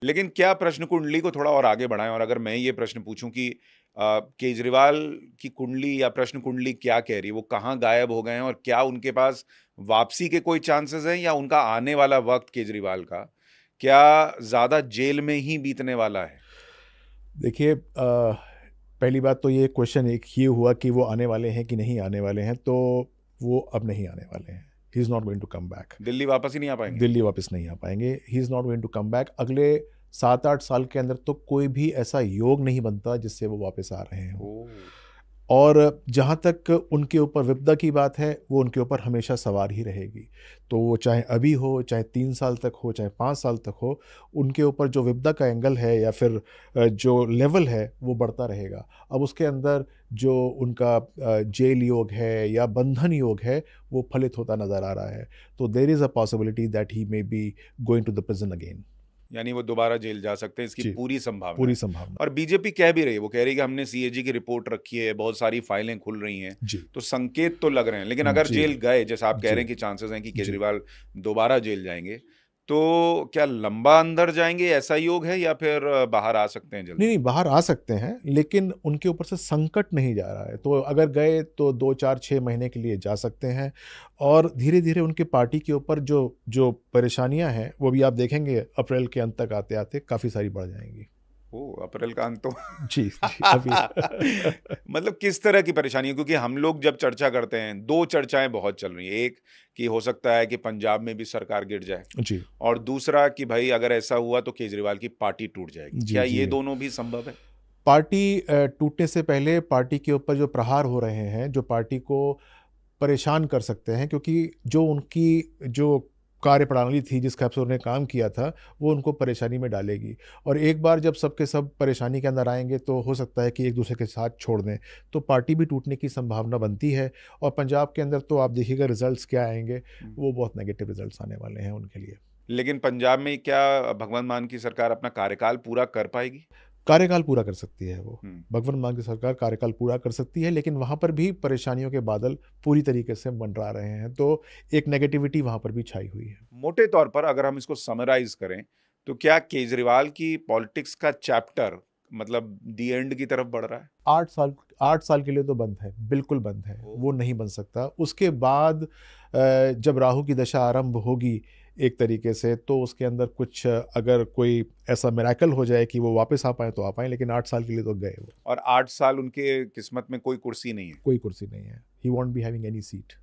लेकिन क्या प्रश्न कुंडली को थोड़ा और आगे बढ़ाएं, और अगर मैं ये प्रश्न पूछूं कि केजरीवाल की कुंडली या प्रश्न कुंडली क्या कह रही है, वो कहाँ गायब हो गए हैं, और क्या उनके पास वापसी के कोई चांसेस हैं, या उनका आने वाला वक्त केजरीवाल का क्या ज्यादा जेल में ही बीतने वाला है? देखिए, पहली बात तो ये क्वेश्चन एक ये हुआ कि वो आने वाले हैं कि नहीं आने वाले हैं, तो वो अब नहीं आने वाले हैं। He is not going to come back. Delhi वापस ही नहीं आ पाएंगे? दिल्ली वापस नहीं आ पाएंगे। He is not going to come back. अगले 7-8 साल के अंदर तो कोई भी ऐसा योग नहीं बनता जिससे वो वापस आ रहे हों। ओ। और जहाँ तक उनके ऊपर विपदा की बात है, वो उनके ऊपर हमेशा सवार ही रहेगी। तो वो चाहे अभी हो, चाहे 3 साल तक हो, चाहे 5 साल तक हो, उनके ऊपर जो विपदा का एंगल है या फिर जो लेवल है, वो बढ़ता रहेगा। अब उसके अंदर जो उनका जेल योग है या बंधन योग है, वो फलित होता नज़र आ रहा है। तो there is a possibility that he may be going to the prison again. यानी वो दोबारा जेल जा सकते हैं, इसकी जी, पूरी संभावना पूरी है। संभावना। और बीजेपी कह भी रही है, वो कह रही है कि हमने सीएजी की रिपोर्ट रखी है, बहुत सारी फाइलें खुल रही हैं, जी, तो संकेत तो लग रहे हैं। लेकिन अगर जी, जेल गए, जैसे आप कह जी, रहे हैं कि चांसेस हैं कि जी। केजरीवाल दोबारा जेल जाएंगे, तो क्या लंबा अंदर जाएंगे, ऐसा योग है, या फिर बाहर आ सकते हैं नहीं, जल्दी? नहीं, बाहर आ सकते हैं, लेकिन उनके ऊपर से संकट नहीं जा रहा है। तो अगर गए तो 2, 4, 6 महीने के लिए जा सकते हैं और धीरे-धीरे उनकी पार्टी के ऊपर जो जो परेशानियाँ हैं, वो भी आप देखेंगे अप्रैल के अंत तक आते-आते काफ़ी सारी बढ़ जाएँगी। ओह! अप्रैल का अंत तो जी, जी, अभी मतलब किस तरह की परेशानी है? क्योंकि हम लोग जब चर्चा करते हैं, 2 चर्चाएँ बहुत चल रही हैं। एक कि हो सकता है कि पंजाब में भी सरकार गिर जाए, जी, और दूसरा कि भई अगर ऐसा हुआ तो केजरीवाल की पार्टी टूट जाएगी। जी, क्या जी। ये दोनों भी संभव है? पार्टी टूटने से पहले पार्टी के ऊपर जो प्रहार हो रहे हैं, जो पार्टी को परेशान कर सकते हैं, क्योंकि जो उनकी जो कार्यप्रणाली थी, जिस हिसाब से उन्होंने काम किया था, वो उनको परेशानी में डालेगी। और एक बार जब सबके सब परेशानी के अंदर आएँगे, तो हो सकता है कि एक-दूसरे के साथ छोड़ दें। तो पार्टी भी टूटने की संभावना बनती है और पंजाब के अंदर तो आप देखिएगा रिज़ल्ट्स क्या आएँगे, हुँ। वो बहुत नेगेटिव रिज़ल्ट्स आने वाले हैं उनके लिए। लेकिन पंजाब में क्या भगवंत मान की सरकार अपना कार्यकाल पूरा कर पाएगी? कार्यकाल पूरा कर सकती है वो। हुँ। भगवंत मान की सरकार कार्यकाल पूरा कर सकती है, लेकिन वहाँ पर भी परेशानियों के बादल पूरी तरीके से मंडरा रहे हैं, तो एक नेगेटिविटी वहाँ पर भी छाई हुई है। मोटे तौर पर अगर हम इसको समराइज़ करें, तो क्या केजरीवाल की पॉलिटिक्स का चैप्टर मतलब द एंड की तरफ बढ़ रहा है? 8 साल 8 साल के लिए तो बंद है, बिल्कुल बंद है, ओह! वो नहीं बन सकता। उसके बाद जब राहु की दशा आरंभ होगी एक तरीके से, तो उसके अंदर कुछ अगर कोई ऐसा मिरेकल हो जाए कि वो वापस आ पाएँ तो आ पाएँ, लेकिन 8 साल के लिए तो गए वो। और 8 साल उनके किस्मत में कोई कुर्सी नहीं है। कोई कुर्सी नहीं है। He won't be having any seat.